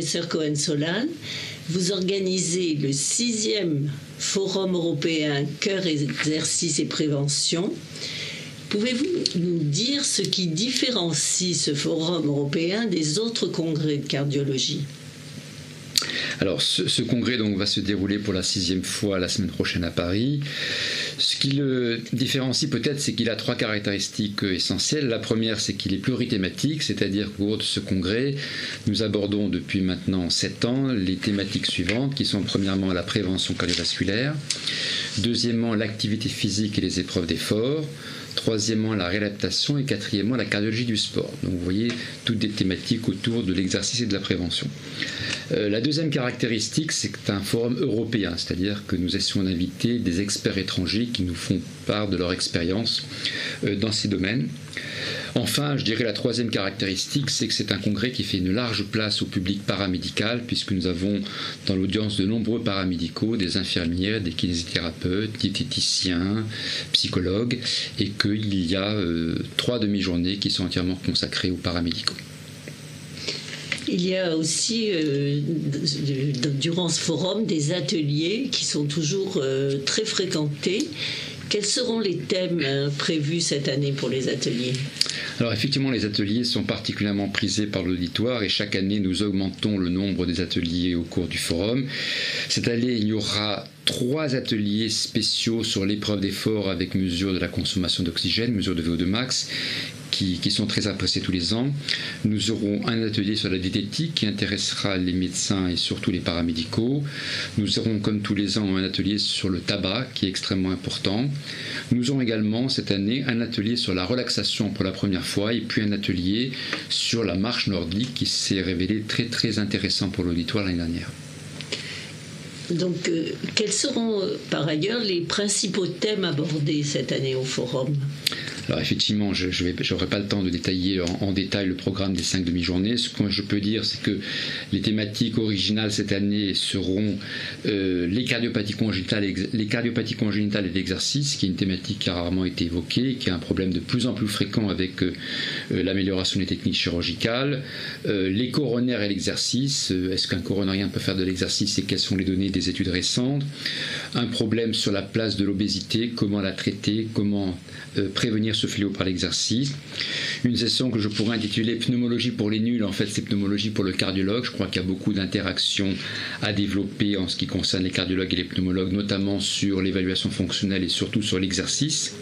professeur Cohen-Solane. Vous organisez le 6e Forum européen Cœur, exercice et prévention. Pouvez-vous nous dire ce qui différencie ce Forum européen des autres congrès de cardiologie ? Alors, ce congrès donc, va se dérouler pour la 6e fois la semaine prochaine à Paris. Ce qui le différencie peut-être, c'est qu'il a 3 caractéristiques essentielles. La première, c'est qu'il est plurithématique, c'est-à-dire qu'au cours de ce congrès, nous abordons depuis maintenant 7 ans les thématiques suivantes, qui sont premièrement la prévention cardiovasculaire, deuxièmement l'activité physique et les épreuves d'effort, troisièmement la réadaptation et quatrièmement la cardiologie du sport. Donc vous voyez toutes des thématiques autour de l'exercice et de la prévention. La deuxième caractéristique, c'est que c'est un forum européen, c'est-à-dire que nous essayons d'inviter des experts étrangers qui nous font part de leur expérience dans ces domaines. Enfin, je dirais la troisième caractéristique, c'est que c'est un congrès qui fait une large place au public paramédical, puisque nous avons dans l'audience de nombreux paramédicaux, des infirmières, des kinésithérapeutes, diététiciens, psychologues, et qu'il y a 3 demi-journées qui sont entièrement consacrées aux paramédicaux. Il y a aussi, durant ce forum, des ateliers qui sont toujours très fréquentés. Quels seront les thèmes prévus cette année pour les ateliers ? Alors effectivement, les ateliers sont particulièrement prisés par l'auditoire et chaque année, nous augmentons le nombre des ateliers au cours du forum. Cette année, il y aura 3 ateliers spéciaux sur l'épreuve d'effort avec mesure de la consommation d'oxygène, mesure de VO2 max, qui sont très appréciés tous les ans. Nous aurons un atelier sur la diététique qui intéressera les médecins et surtout les paramédicaux. Nous aurons comme tous les ans un atelier sur le tabac qui est extrêmement important. Nous aurons également cette année un atelier sur la relaxation pour la première fois et puis un atelier sur la marche nordique qui s'est révélé très très intéressant pour l'auditoire l'année dernière. Donc, quels seront par ailleurs les principaux thèmes abordés cette année au forum ? Alors effectivement, je n'aurai pas le temps de détailler en détail le programme des 5 demi-journées. Ce que je peux dire, c'est que les thématiques originales cette année seront les cardiopathies congénitales et l'exercice, qui est une thématique qui a rarement été évoquée, qui est un problème de plus en plus fréquent avec l'amélioration des techniques chirurgicales, les coronaires et l'exercice. Est-ce qu'un coronarien peut faire de l'exercice et quelles sont les données des études récentes ? Un problème sur la place de l'obésité, comment la traiter, comment prévenir ce fléau par l'exercice. Une session que je pourrais intituler pneumologie pour les nuls, en fait c'est pneumologie pour le cardiologue. Je crois qu'il y a beaucoup d'interactions à développer en ce qui concerne les cardiologues et les pneumologues, notamment sur l'évaluation fonctionnelle et surtout sur l'exercice.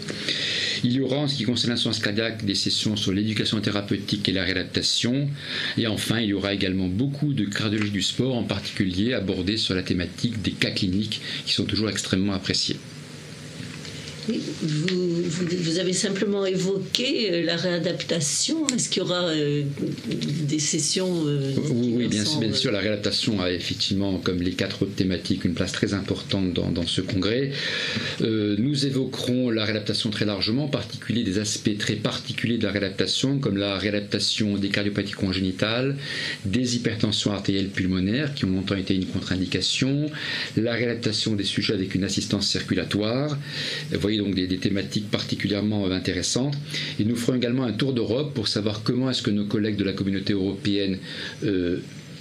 Il y aura en ce qui concerne l'insuffisance cardiaque des sessions sur l'éducation thérapeutique et la réadaptation. Et enfin, il y aura également beaucoup de cardiologie du sport, en particulier abordée sur la thématique des cas cliniques qui sont toujours extrêmement appréciés. Vous avez simplement évoqué la réadaptation. Est-ce qu'il y aura des sessions Oui, bien sûr. La réadaptation a effectivement, comme les 4 autres thématiques, une place très importante dans ce congrès. Nous évoquerons la réadaptation très largement, en particulier des aspects très particuliers de la réadaptation, comme la réadaptation des cardiopathies congénitales, des hypertensions artérielles pulmonaires, qui ont longtemps été une contre-indication, la réadaptation des sujets avec une assistance circulatoire. Vous voyez donc des thématiques particulièrement intéressantes. Et nous ferons également un tour d'Europe pour savoir comment est-ce que nos collègues de la communauté européenne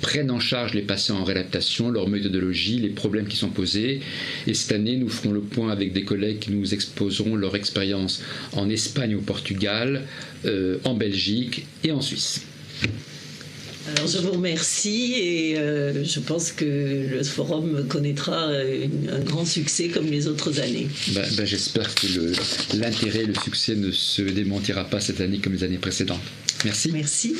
prennent en charge les patients en réadaptation, leur méthodologie, les problèmes qui sont posés. Et cette année, nous ferons le point avec des collègues qui nous exposeront leur expérience en Espagne, au Portugal, en Belgique et en Suisse. Alors je vous remercie et je pense que le forum connaîtra un grand succès comme les autres années. J'espère que l'intérêt, le succès ne se démentira pas cette année comme les années précédentes. Merci. Merci.